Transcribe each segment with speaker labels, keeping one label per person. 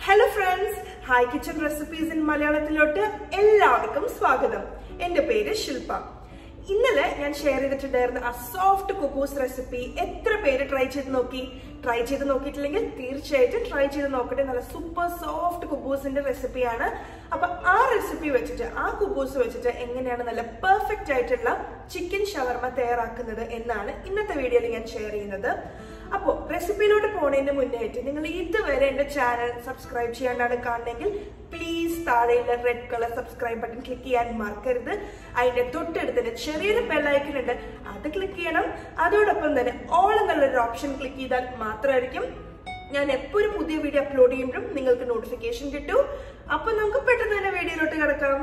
Speaker 1: Hello friends, Hi Kitchen Recipes in Malayalam. എല്ലാവർക്കും സ്വാഗതം. എൻ്റെ പേര് ശിൽപ. ഇന്നലെ ഞാൻ ഷെയർ ചെയ്തിട്ടുണ്ടായിരുന്ന ആ സോഫ്റ്റ് കുബൂസ് റെസിപ്പി എത്ര പേര് ട്രൈ ചെയ്ത് നോക്കിയിട്ടില്ലെങ്കിൽ തീർച്ചയായിട്ടും ട്രൈ ചെയ്ത് നോക്കട്ടെ. നല്ല സൂപ്പർ സോഫ്റ്റ് കുബൂസിന്റെ റെസിപ്പിയാണ്. അപ്പൊ ആ റെസിപ്പി വെച്ചിട്ട് ആ കുബൂസ് വെച്ചിട്ട് എങ്ങനെയാണ് നല്ല പെർഫെക്റ്റ് ആയിട്ടുള്ള ചിക്കൻ ഷവർമ തയ്യാറാക്കുന്നത് എന്നാണ് ഇന്നത്തെ വീഡിയോയിൽ ഞാൻ ഷെയർ ചെയ്യുന്നത്. അപ്പോൾ റെസിപ്പിയിലോട്ട് പോകുന്നതിന് മുന്നേറ്റ് നിങ്ങൾ ഇതുവരെ എന്റെ ചാനൽ സബ്സ്ക്രൈബ് ചെയ്യാണ്ടാണ് കാണുന്നെങ്കിൽ പ്ലീസ് താഴെയുള്ള red colour subscribe button click ചെയ്യാൻ മറക്കരുത്. അതിന്റെ തൊട്ടടുത്ത് ചെറിയൊരു ബെല്ലൈക്കൺ ഉണ്ട്, അത് ക്ലിക്ക് ചെയ്യണം. അതോടൊപ്പം തന്നെ ഓൾ എന്നുള്ളൊരു ഓപ്ഷൻ ക്ലിക്ക് ചെയ്താൽ മാത്രമായിരിക്കും ഞാൻ എപ്പോൾ ഒരു പുതിയ വീഡിയോ അപ്ലോഡ് ചെയ്യുമ്പോഴും നിങ്ങൾക്ക് നോട്ടിഫിക്കേഷൻ കിട്ടും. അപ്പൊ നമുക്ക് പെട്ടെന്ന് തന്നെ വീഡിയോയിലോട്ട് കിടക്കാം.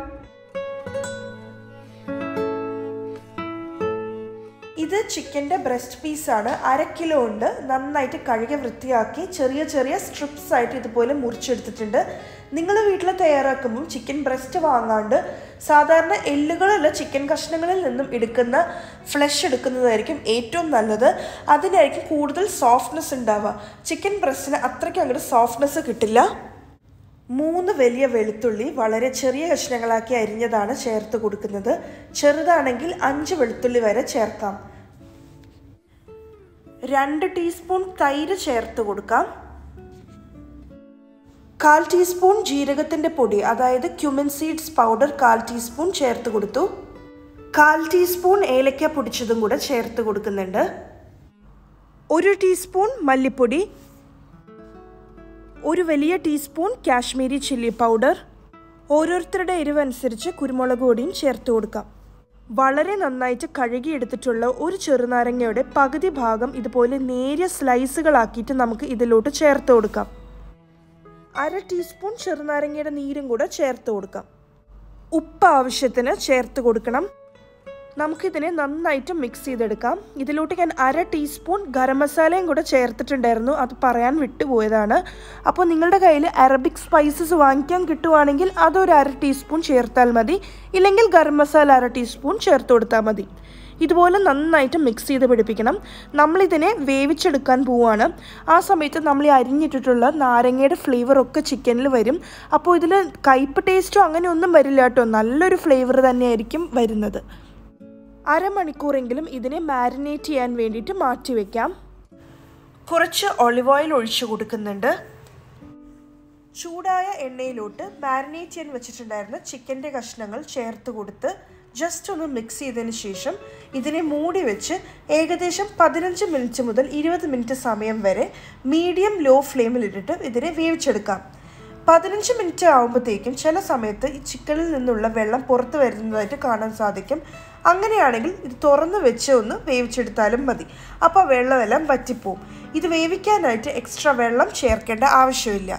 Speaker 1: ഇത് ചിക്കൻ്റെ ബ്രസ്റ്റ് പീസാണ്. 1/2 കിലോ ഉണ്ട്. നന്നായിട്ട് കഴുകി വൃത്തിയാക്കി ചെറിയ ചെറിയ സ്ട്രിപ്സ് ആയിട്ട് ഇതുപോലെ മുറിച്ചെടുത്തിട്ടുണ്ട്. നിങ്ങൾ വീട്ടിൽ തയ്യാറാക്കുമ്പോൾ ചിക്കൻ ബ്രസ്റ്റ് വാങ്ങാണ്ട് സാധാരണ എല്ലുകളുള്ള ചിക്കൻ കഷ്ണങ്ങളിൽ നിന്നും എടുക്കുന്ന ഫ്ലഷ് എടുക്കുന്നതായിരിക്കും ഏറ്റവും നല്ലത്. അതിനായിരിക്കും കൂടുതൽ സോഫ്റ്റ്നെസ് ഉണ്ടാവുക. ചിക്കൻ ബ്രസ്റ്റിന് അത്രയ്ക്ക് അങ്ങോട്ട് സോഫ്റ്റ്നെസ് കിട്ടില്ല. 3 വലിയ വെളുത്തുള്ളി വളരെ ചെറിയ കഷ്ണങ്ങളാക്കി അരിഞ്ഞതാണ് ചേർത്ത് കൊടുക്കുന്നത്. ചെറുതാണെങ്കിൽ 5 വെളുത്തുള്ളി വരെ ചേർക്കാം. 2 ടീസ്പൂൺ തൈര് ചേർത്ത് കൊടുക്കാം. 1/4 ടീസ്പൂൺ ജീരകത്തിൻ്റെ പൊടി, അതായത് ക്യുമിൻ സീഡ്സ് പൗഡർ 1/4 ടീസ്പൂൺ ചേർത്ത് കൊടുത്തു. 1/4 ടീസ്പൂൺ ഏലക്ക പൊടിച്ചതും കൂടെ ചേർത്ത് കൊടുക്കുന്നുണ്ട്. 1 ടീസ്പൂൺ മല്ലിപ്പൊടി, 1 വലിയ ടീസ്പൂൺ കാശ്മീരി ചില്ലി പൗഡർ, ഓരോരുത്തരുടെ എരിവനുസരിച്ച് കുരുമുളക് പൊടിയും ചേർത്ത് കൊടുക്കാം. വളരെ നന്നായിട്ട് കഴുകിയെടുത്തിട്ടുള്ള ഒരു ചെറുനാരങ്ങയുടെ പകുതി ഭാഗം ഇതുപോലെ നേരിയ സ്ലൈസുകളാക്കിയിട്ട് നമുക്ക് ഇതിലോട്ട് ചേർത്ത് കൊടുക്കാം. 1/2 ടീസ്പൂൺ ചെറുനാരങ്ങയുടെ നീരും കൂടെ ചേർത്ത് കൊടുക്കാം. ഉപ്പ് ആവശ്യത്തിന് ചേർത്ത് കൊടുക്കണം. നമുക്കിതിനെ നന്നായിട്ട് മിക്സ് ചെയ്തെടുക്കാം. ഇതിലോട്ട് ഞാൻ 1/2 ടീസ്പൂൺ ഗരം മസാലയും കൂടെ ചേർത്തിട്ടുണ്ടായിരുന്നു, അത് പറയാൻ വിട്ടുപോയതാണ്. അപ്പോൾ നിങ്ങളുടെ കയ്യിൽ അറബിക് സ്പൈസസ് വാങ്ങിക്കാൻ കിട്ടുവാണെങ്കിൽ അതൊരു 1/2 ടീസ്പൂൺ ചേർത്താൽ മതി. ഇല്ലെങ്കിൽ ഗരം മസാല 1/2 ടീസ്പൂൺ ചേർത്ത് കൊടുത്താൽ മതി. ഇതുപോലെ നന്നായിട്ട് മിക്സ് ചെയ്ത് പിടിപ്പിക്കണം. നമ്മളിതിനെ വേവിച്ചെടുക്കാൻ പോവുകയാണ്. ആ സമയത്ത് നമ്മൾ ഈ അരിഞ്ഞിട്ടിട്ടുള്ള നാരങ്ങയുടെ ഫ്ലേവറൊക്കെ ചിക്കനിൽ വരും. അപ്പോൾ ഇതിൽ കയ്പ്പ് ടേസ്റ്റോ അങ്ങനെ ഒന്നും വരില്ല കേട്ടോ. നല്ലൊരു ഫ്ലേവർ തന്നെയായിരിക്കും വരുന്നത്. 1/2 മണിക്കൂറെങ്കിലും ഇതിനെ മാരിനേറ്റ് ചെയ്യാൻ വേണ്ടിയിട്ട് മാറ്റി വയ്ക്കാം. കുറച്ച് ഒലിവ് ഓയിൽ ഒഴിച്ചു കൊടുക്കുന്നുണ്ട്. ചൂടായ എണ്ണയിലോട്ട് മാരിനേറ്റ് ചെയ്യാൻ വെച്ചിട്ടുണ്ടായിരുന്ന ചിക്കൻ്റെ കഷ്ണങ്ങൾ ചേർത്ത് കൊടുത്ത് ജസ്റ്റ് ഒന്ന് മിക്സ് ചെയ്തതിന് ശേഷം ഇതിനെ മൂടി വെച്ച് ഏകദേശം 15 മിനിറ്റ് മുതൽ 20 മിനിറ്റ് സമയം വരെ മീഡിയം ലോ ഫ്ലെയിമിലിട്ടിട്ട് ഇതിനെ വേവിച്ചെടുക്കാം. 15 മിനിറ്റ് ആകുമ്പോഴത്തേക്കും ചില സമയത്ത് ഈ ചിക്കനിൽ നിന്നുള്ള വെള്ളം പുറത്ത് വരുന്നതായിട്ട് കാണാൻ സാധിക്കും. അങ്ങനെയാണെങ്കിൽ ഇത് തുറന്ന് വെച്ച് ഒന്ന് വേവിച്ചെടുത്താലും മതി. അപ്പോൾ വെള്ളമെല്ലാം വറ്റിപ്പോവും. ഇത് വേവിക്കാനായിട്ട് എക്സ്ട്രാ വെള്ളം ചേർക്കേണ്ട ആവശ്യമില്ല.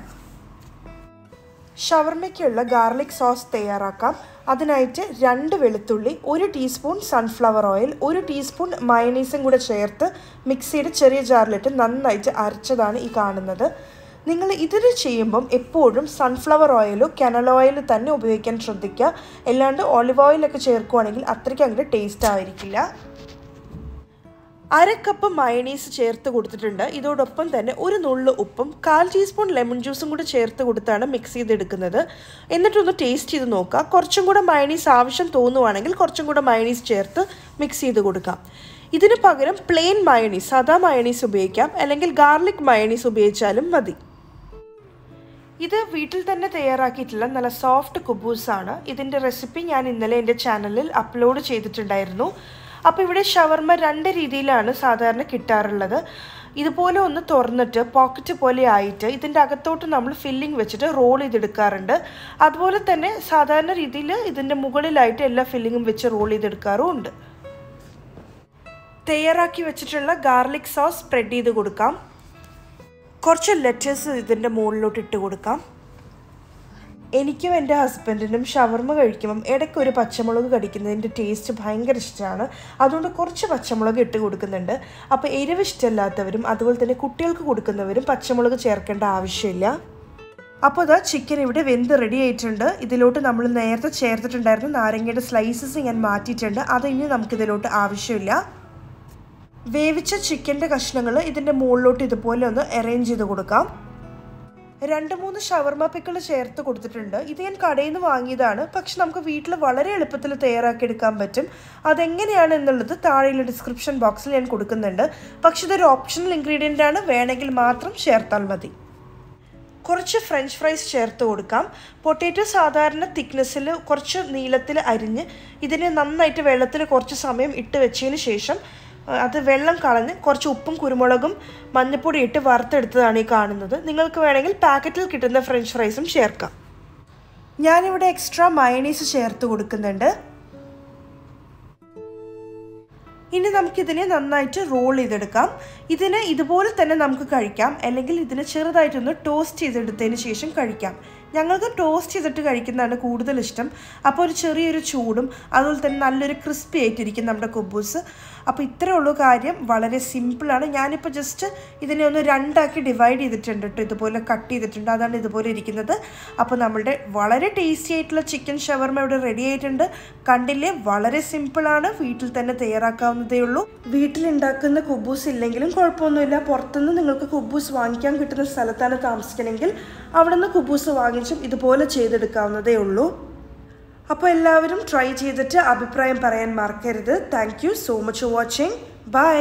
Speaker 1: ഷവർമയ്ക്കുള്ള ഗാർലിക് സോസ് തയ്യാറാക്കാം. അതിനായിട്ട് 2 വെളുത്തുള്ളി, 1 ടീസ്പൂൺ സൺഫ്ലവർ ഓയിൽ, 1 ടീസ്പൂൺ മയണൈസും കൂടെ ചേർത്ത് മിക്സിയുടെ ചെറിയ ജാറിലിട്ട് നന്നായിട്ട് അരച്ചതാണ് ഈ കാണുന്നത്. നിങ്ങൾ ഇതിൽ ചെയ്യുമ്പം എപ്പോഴും സൺഫ്ലവർ ഓയിലോ കനോല ഓയിലോ തന്നെ ഉപയോഗിക്കാൻ ശ്രദ്ധിക്കുക. അല്ലാണ്ട് ഓലിവ് ഓയിലൊക്കെ ചേർക്കുകയാണെങ്കിൽ അത്രയ്ക്ക് അങ്ങനെ ടേസ്റ്റ് ആയിരിക്കില്ല. 1/2 കപ്പ് മയണൈസ് ചേർത്ത് കൊടുത്തിട്ടുണ്ട്. ഇതോടൊപ്പം തന്നെ 1 നുള്ളു ഉപ്പും 1/4 ടീസ്പൂൺ ലെമൺ ജ്യൂസും കൂടി ചേർത്ത് കൊടുത്താണ് മിക്സ് ചെയ്തെടുക്കുന്നത്. എന്നിട്ടൊന്ന് ടേസ്റ്റ് ചെയ്ത് നോക്കുക. കുറച്ചും കൂടെ മയണൈസ് ആവശ്യം തോന്നുവാണെങ്കിൽ കുറച്ചും കൂടെ മയണൈസ് ചേർത്ത് മിക്സ് ചെയ്ത് കൊടുക്കാം. ഇതിന് പകരം പ്ലെയിൻ മയണൈസ്, സാധാ മയണൈസ് ഉപയോഗിക്കാം, അല്ലെങ്കിൽ ഗാർലിക് മയണൈസ് ഉപയോഗിച്ചാലും മതി. ഇത് വീട്ടിൽ തന്നെ തയ്യാറാക്കിയിട്ടുള്ള നല്ല സോഫ്റ്റ് കുബൂസാണ്. ഇതിൻ്റെ റെസിപ്പി ഞാൻ ഇന്നലെ എൻ്റെ ചാനലിൽ അപ്ലോഡ് ചെയ്തിട്ടുണ്ടായിരുന്നു. അപ്പോൾ ഇവിടെ ഷവർമ 2 രീതിയിലാണ് സാധാരണ കിട്ടാറുള്ളത്. ഇതുപോലെ ഒന്ന് തുറന്നിട്ട് പോക്കറ്റ് പോലെ ആയിട്ട് ഇതിൻ്റെ അകത്തോട്ട് നമ്മൾ ഫില്ലിംഗ് വെച്ചിട്ട് റോൾ ചെയ്തെടുക്കാറുണ്ട്. അതുപോലെ തന്നെ സാധാരണ രീതിയിൽ ഇതിൻ്റെ മുകളിലായിട്ട് എല്ലാ ഫില്ലിങ്ങും വെച്ച് റോൾ ചെയ്തെടുക്കാറും ഉണ്ട്. തയ്യാറാക്കി വെച്ചിട്ടുള്ള ഗാർലിക് സോസ് സ്പ്രെഡ് ചെയ്ത് കൊടുക്കാം. കുറച്ച് ലെറ്റസ് ഇതിൻ്റെ മുകളിലോട്ട് ഇട്ട് കൊടുക്കാം. എനിക്കും എൻ്റെ ഹസ്ബൻഡിനും ഷവർമ കഴിക്കുമ്പം ഇടയ്ക്കൊരു പച്ചമുളക് കടിക്കുന്നതിൻ്റെ ടേസ്റ്റ് ഭയങ്കര ഇഷ്ടമാണ്. അതുകൊണ്ട് കുറച്ച് പച്ചമുളക് ഇട്ട് കൊടുക്കുന്നുണ്ട്. അപ്പോൾ എരിവ് ഇഷ്ടമില്ലാത്തവരും അതുപോലെ തന്നെ കുട്ടികൾക്ക് കൊടുക്കുന്നവരും പച്ചമുളക് ചേർക്കേണ്ട ആവശ്യമില്ല. അപ്പോൾ ഇതാ ചിക്കൻ ഇവിടെ വെന്ത് റെഡി ആയിട്ടുണ്ട്. ഇതിലോട്ട് നമ്മൾ നേരത്തെ ചേർത്തിട്ടുണ്ടായിരുന്ന നാരങ്ങയുടെ സ്ലൈസസ് ഞാൻ മാറ്റിയിട്ടുണ്ട്. അത് ഇനി നമുക്കിതിലോട്ട് ആവശ്യമില്ല. വേവിച്ച ചിക്കൻ്റെ കഷ്ണങ്ങൾ ഇതിൻ്റെ മുകളിലോട്ട് ഇതുപോലെ ഒന്ന് അറേഞ്ച് ചെയ്ത് കൊടുക്കാം. 2-3 ഷവർമ പിക്കിൾ ചേർത്ത് കൊടുത്തിട്ടുണ്ട്. ഇത് ഞാൻ കടയിൽ നിന്ന് വാങ്ങിയതാണ്, പക്ഷെ നമുക്ക് വീട്ടിൽ വളരെ എളുപ്പത്തിൽ തയ്യാറാക്കിയെടുക്കാൻ പറ്റും. അതെങ്ങനെയാണ് എന്നുള്ളത് താഴെയുള്ള ഡിസ്ക്രിപ്ഷൻ ബോക്സിൽ ഞാൻ കൊടുക്കുന്നുണ്ട്. പക്ഷെ ഇതൊരു ഓപ്ഷണൽ ഇൻഗ്രീഡിയൻ്റ് ആണ്, വേണമെങ്കിൽ മാത്രം ചേർത്താൽ മതി. കുറച്ച് ഫ്രഞ്ച് ഫ്രൈസ് ചേർത്ത് കൊടുക്കാം. പൊട്ടാറ്റോ സാധാരണ തിക്നെസ്സിൽ കുറച്ച് നീളത്തിൽ അരിഞ്ഞ് ഇതിനെ നന്നായിട്ട് വെള്ളത്തിൽ കുറച്ച് സമയം ഇട്ട് വെച്ചതിന് ശേഷം അത് വെള്ളം കളഞ്ഞ് കുറച്ച് ഉപ്പും കുരുമുളകും മഞ്ഞൾപ്പൊടി ഇട്ട് വറുത്തെടുത്തതാണ് ഈ കാണുന്നത്. നിങ്ങൾക്ക് വേണമെങ്കിൽ പാക്കറ്റിൽ കിട്ടുന്ന ഫ്രഞ്ച് ഫ്രൈസും ചേർക്കാം. ഞാനിവിടെ എക്സ്ട്രാ മയോണൈസ് ചേർത്ത് കൊടുക്കുന്നുണ്ട്. ഇനി നമുക്കിതിനെ നന്നായിട്ട് റോൾ ചെയ്തെടുക്കാം. ഇതിനെ ഇതുപോലെ തന്നെ നമുക്ക് കഴിക്കാം, അല്ലെങ്കിൽ ഇതിനെ ചെറുതായിട്ടൊന്ന് ടോസ്റ്റ് ചെയ്തെടുത്തതിന് ശേഷം കഴിക്കാം. ഞങ്ങൾക്ക് ടോസ്റ്റ് ചെയ്തിട്ട് കഴിക്കുന്നതാണ് കൂടുതൽ ഇഷ്ടം. അപ്പോൾ ഒരു ചെറിയൊരു ചൂടും അതുപോലെ തന്നെ നല്ലൊരു ക്രിസ്പി ആയിട്ടിരിക്കും നമ്മുടെ കുബൂസ്. അപ്പോൾ ഇത്രയേ ഉള്ളൂ കാര്യം, വളരെ സിമ്പിളാണ്. ഞാനിപ്പോൾ ജസ്റ്റ് ഇതിനെ ഒന്ന് 2 ആക്കി ഡിവൈഡ് ചെയ്തിട്ടുണ്ട് കേട്ടോ, ഇതുപോലെ കട്ട് ചെയ്തിട്ടുണ്ട്, അതാണ് ഇതുപോലെ ഇരിക്കുന്നത്. അപ്പോൾ നമ്മളുടെ വളരെ ടേസ്റ്റി ആയിട്ടുള്ള ചിക്കൻ ഷവർമ ഇവിടെ റെഡി ആയിട്ടുണ്ട്. കണ്ടില്ലേ, വളരെ സിമ്പിളാണ്, വീട്ടിൽ തന്നെ തയ്യാറാക്കാവുന്നതേ ഉള്ളൂ. വീട്ടിലുണ്ടാക്കുന്ന കുബൂസ് ഇല്ലെങ്കിലും കുഴപ്പമൊന്നുമില്ല. പുറത്തുനിന്ന് നിങ്ങൾക്ക് കുബൂസ് വാങ്ങിക്കാൻ കിട്ടുന്ന സ്ഥലത്താണ് താമസിക്കണമെങ്കിൽ അവിടെ നിന്ന് കുബൂസ് വാങ്ങിച്ചും ഇതുപോലെ ചെയ്തെടുക്കാവുന്നതേ ഉള്ളൂ. അപ്പോൾ എല്ലാവരും ട്രൈ ചെയ്തിട്ട് അഭിപ്രായം പറയാൻ മറക്കരുത്. Thank you so much for watching. By.